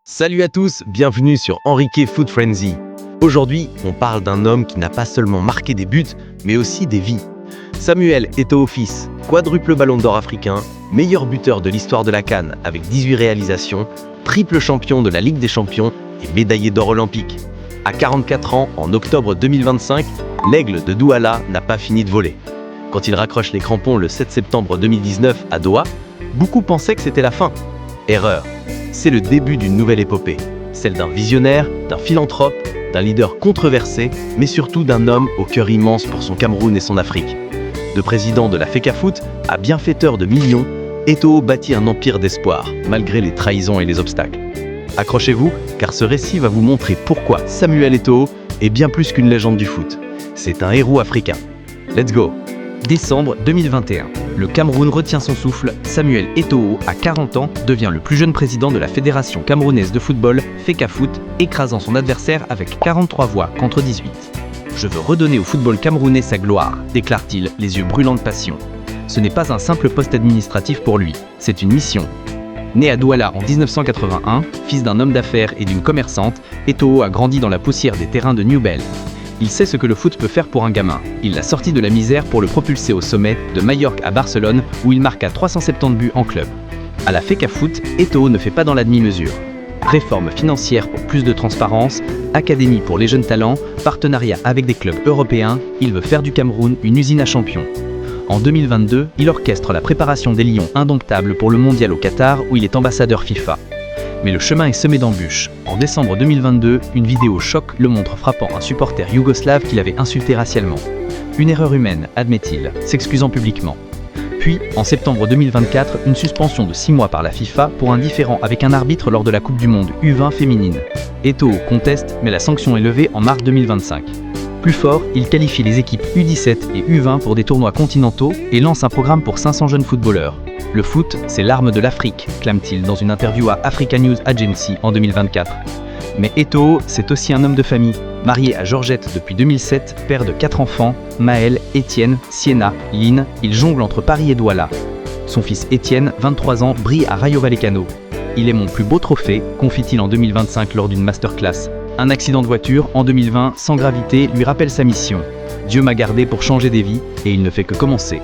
Salut à tous, bienvenue sur Enrique Food Frenzy. Aujourd'hui, on parle d'un homme qui n'a pas seulement marqué des buts, mais aussi des vies. Samuel Eto'o fils, quadruple ballon d'or africain, meilleur buteur de l'histoire de la CAN avec 18 réalisations, triple champion de la Ligue des Champions et médaillé d'or olympique. À 44 ans, en octobre 2025, l'aigle de Douala n'a pas fini de voler. Quand il raccroche les crampons le 7 septembre 2019 à Doha, beaucoup pensaient que c'était la fin. Erreur. C'est le début d'une nouvelle épopée, celle d'un visionnaire, d'un philanthrope, d'un leader controversé, mais surtout d'un homme au cœur immense pour son Cameroun et son Afrique. De président de la FECAFOOT à bienfaiteur de millions, Eto'o bâtit un empire d'espoir, malgré les trahisons et les obstacles. Accrochez-vous, car ce récit va vous montrer pourquoi Samuel Eto'o est bien plus qu'une légende du foot. C'est un héros africain. Let's go! Décembre 2021. Le Cameroun retient son souffle. Samuel Eto'o, à 40 ans, devient le plus jeune président de la Fédération camerounaise de football, FECAFOOT, écrasant son adversaire avec 43 voix contre 18. « Je veux redonner au football camerounais sa gloire », déclare-t-il, les yeux brûlants de passion. Ce n'est pas un simple poste administratif pour lui, c'est une mission. Né à Douala en 1981, fils d'un homme d'affaires et d'une commerçante, Eto'o a grandi dans la poussière des terrains de New Bell. Il sait ce que le foot peut faire pour un gamin. Il l'a sorti de la misère pour le propulser au sommet, de Majorque à Barcelone, où il marqua 370 buts en club. À la FECAFOOT, Eto'o ne fait pas dans la demi-mesure. Réforme financière pour plus de transparence, académie pour les jeunes talents, partenariat avec des clubs européens, il veut faire du Cameroun une usine à champions. En 2022, il orchestre la préparation des Lions indomptables pour le mondial au Qatar, où il est ambassadeur FIFA. Mais le chemin est semé d'embûches. En décembre 2022, une vidéo choc le montre frappant un supporter yougoslave qu'il avait insulté racialement. Une erreur humaine, admet-il, s'excusant publiquement. Puis, en septembre 2024, une suspension de 6 mois par la FIFA pour un différend avec un arbitre lors de la Coupe du Monde U20 féminine. Eto'o conteste, mais la sanction est levée en mars 2025. Plus fort, il qualifie les équipes U17 et U20 pour des tournois continentaux et lance un programme pour 500 jeunes footballeurs. Le foot, c'est l'arme de l'Afrique, clame-t-il dans une interview à Africa News Agency en 2024. Mais Eto'o, c'est aussi un homme de famille. Marié à Georgette depuis 2007, père de 4 enfants, Maël, Étienne, Sienna, Lynn, il jongle entre Paris et Douala. Son fils Étienne, 23 ans, brille à Rayo Vallecano. Il est mon plus beau trophée, confie-t-il en 2025 lors d'une masterclass. Un accident de voiture, en 2020, sans gravité, lui rappelle sa mission. Dieu m'a gardé pour changer des vies, et il ne fait que commencer.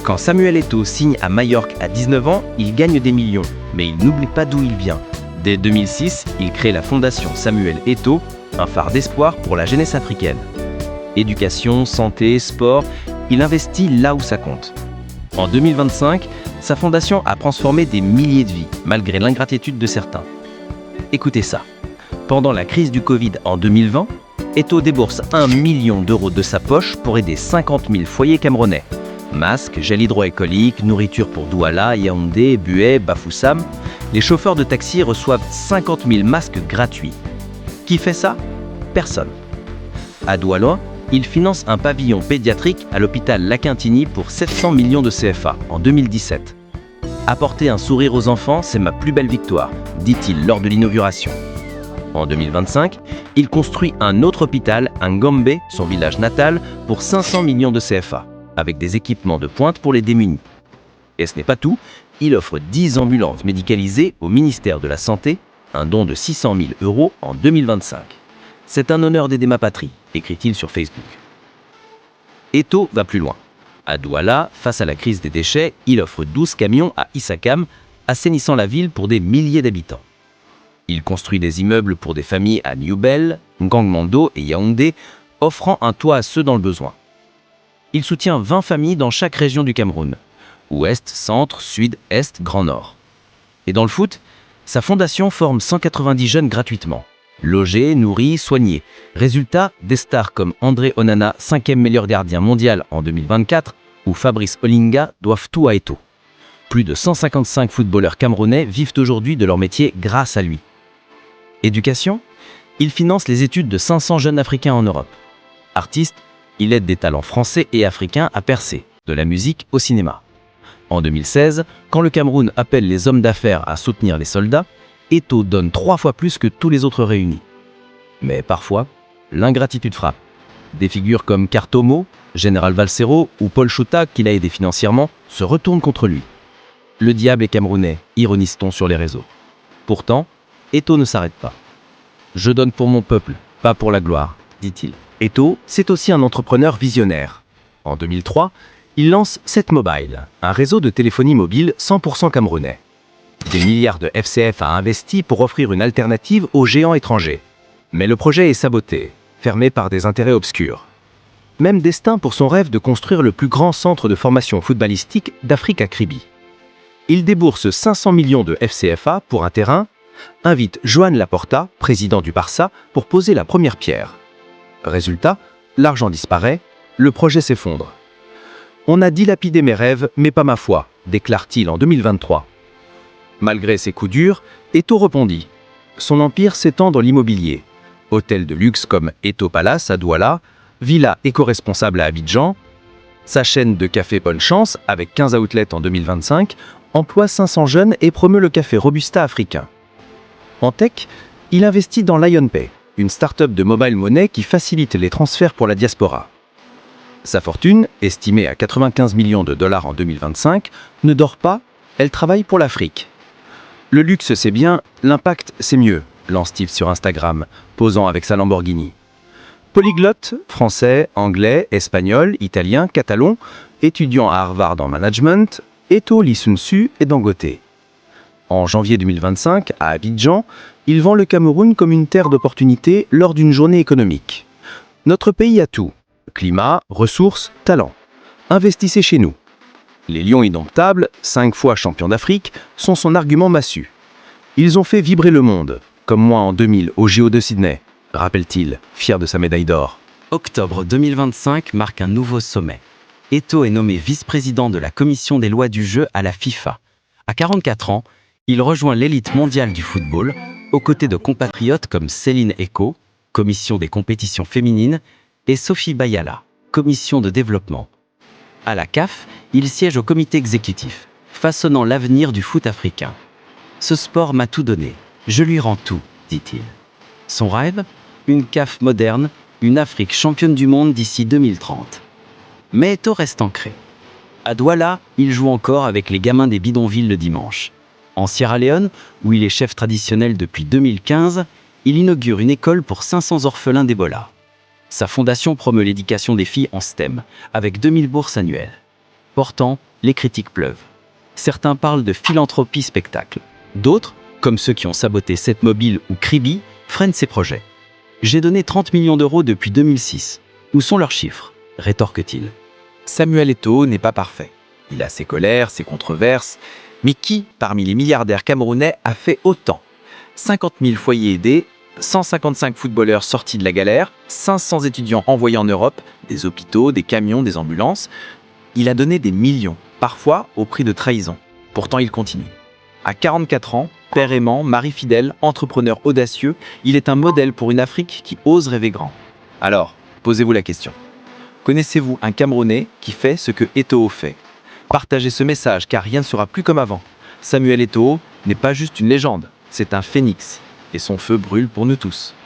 Quand Samuel Eto'o signe à Majorque à 19 ans, il gagne des millions, mais il n'oublie pas d'où il vient. Dès 2006, il crée la fondation Samuel Eto'o, un phare d'espoir pour la jeunesse africaine. Éducation, santé, sport, il investit là où ça compte. En 2025, sa fondation a transformé des milliers de vies, malgré l'ingratitude de certains. Écoutez ça. Pendant la crise du Covid en 2020, Eto'o débourse 1 million d'euros de sa poche pour aider 50 000 foyers camerounais. Masques, gel hydroalcoolique, nourriture pour Douala, Yaoundé, Bué, Bafoussam. Les chauffeurs de taxi reçoivent 50 000 masques gratuits. Qui fait ça? Personne. À Douala, il finance un pavillon pédiatrique à l'hôpital Laquintini pour 700 millions de CFA en 2017. Apporter un sourire aux enfants, c'est ma plus belle victoire, dit-il lors de l'inauguration. En 2025, il construit un autre hôpital à Ngombe, son village natal, pour 500 millions de CFA. Avec des équipements de pointe pour les démunis. Et ce n'est pas tout, il offre 10 ambulances médicalisées au ministère de la Santé, un don de 600 000 euros en 2025. C'est un honneur d'aider ma patrie, écrit-il sur Facebook. Eto'o va plus loin. À Douala, face à la crise des déchets, il offre 12 camions à Issakam, assainissant la ville pour des milliers d'habitants. Il construit des immeubles pour des familles à New Bell, Ngangmando et Yaoundé, offrant un toit à ceux dans le besoin. Il soutient 20 familles dans chaque région du Cameroun. Ouest, Centre, Sud, Est, Grand Nord. Et dans le foot, sa fondation forme 190 jeunes gratuitement. Logés, nourris, soignés. Résultat, des stars comme André Onana, 5e meilleur gardien mondial en 2024, ou Fabrice Olinga doivent tout à Eto'o. Plus de 155 footballeurs camerounais vivent aujourd'hui de leur métier grâce à lui. Éducation? Il finance les études de 500 jeunes Africains en Europe. Artiste? Il aide des talents français et africains à percer, de la musique au cinéma. En 2016, quand le Cameroun appelle les hommes d'affaires à soutenir les soldats, Eto'o donne 3 fois plus que tous les autres réunis. Mais parfois, l'ingratitude frappe. Des figures comme Kartomo, Général Valsero ou Paul Chouta, qu'il a aidé financièrement, se retournent contre lui. Le diable est camerounais, ironise-t-on sur les réseaux. Pourtant, Eto'o ne s'arrête pas. Je donne pour mon peuple, pas pour la gloire, dit-il. Eto'o, c'est aussi un entrepreneur visionnaire. En 2003, il lance 7Mobile, un réseau de téléphonie mobile 100% camerounais. Des milliards de FCF a investi pour offrir une alternative aux géants étrangers. Mais le projet est saboté, fermé par des intérêts obscurs. Même destin pour son rêve de construire le plus grand centre de formation footballistique d'Afrique à Kribi. Il débourse 500 millions de FCFA pour un terrain, invite Joan Laporta, président du Barça, pour poser la première pierre. Résultat, l'argent disparaît, le projet s'effondre. On a dilapidé mes rêves, mais pas ma foi, déclare-t-il en 2023. Malgré ses coups durs, Eto'o rebondit. Son empire s'étend dans l'immobilier. Hôtels de luxe comme Eto'o Palace à Douala, villa éco-responsable à Abidjan. Sa chaîne de café Bonne Chance, avec 15 outlets en 2025, emploie 500 jeunes et promeut le café Robusta africain. En tech, il investit dans LionPay, une start-up de mobile money qui facilite les transferts pour la diaspora. Sa fortune, estimée à 95 millions de dollars en 2025, ne dort pas, elle travaille pour l'Afrique. Le luxe c'est bien, l'impact c'est mieux, lance-t-il sur Instagram, posant avec sa Lamborghini. Polyglotte, français, anglais, espagnol, italien, catalan, étudiant à Harvard en management, Eto'o lit Sun Tzu et Dangote. En janvier 2025, à Abidjan, il vend le Cameroun comme une terre d'opportunités lors d'une journée économique. Notre pays a tout. Climat, ressources, talent. Investissez chez nous. Les Lions indomptables, 5 fois champions d'Afrique, sont son argument massu. Ils ont fait vibrer le monde, comme moi en 2000 au JO de Sydney, rappelle-t-il, fier de sa médaille d'or. Octobre 2025 marque un nouveau sommet. Eto'o est nommé vice-président de la commission des lois du jeu à la FIFA. À 44 ans, il rejoint l'élite mondiale du football, aux côtés de compatriotes comme Céline Eko, commission des compétitions féminines, et Sophie Bayala, commission de développement. À la CAF, il siège au comité exécutif, façonnant l'avenir du foot africain. Ce sport m'a tout donné, je lui rends tout, dit-il. Son rêve ? Une CAF moderne, une Afrique championne du monde d'ici 2030. Mais Eto'o reste ancré. À Douala, il joue encore avec les gamins des bidonvilles le dimanche. En Sierra Leone, où il est chef traditionnel depuis 2015, il inaugure une école pour 500 orphelins d'Ebola. Sa fondation promeut l'éducation des filles en STEM, avec 2000 bourses annuelles. Pourtant, les critiques pleuvent. Certains parlent de philanthropie spectacle. D'autres, comme ceux qui ont saboté 7Mobile ou Kribi, freinent ses projets. J'ai donné 30 millions d'euros depuis 2006. Où sont leurs chiffres ? Rétorque-t-il. Samuel Eto'o n'est pas parfait. Il a ses colères, ses controverses. Mais qui, parmi les milliardaires camerounais, a fait autant ? 50 000 foyers aidés, 155 footballeurs sortis de la galère, 500 étudiants envoyés en Europe, des hôpitaux, des camions, des ambulances. Il a donné des millions, parfois au prix de trahison. Pourtant, il continue. À 44 ans, père aimant, mari fidèle, entrepreneur audacieux, il est un modèle pour une Afrique qui ose rêver grand. Alors, posez-vous la question. Connaissez-vous un Camerounais qui fait ce que Eto'o fait ? Partagez ce message car rien ne sera plus comme avant. Samuel Eto'o n'est pas juste une légende, c'est un phénix. Et son feu brûle pour nous tous.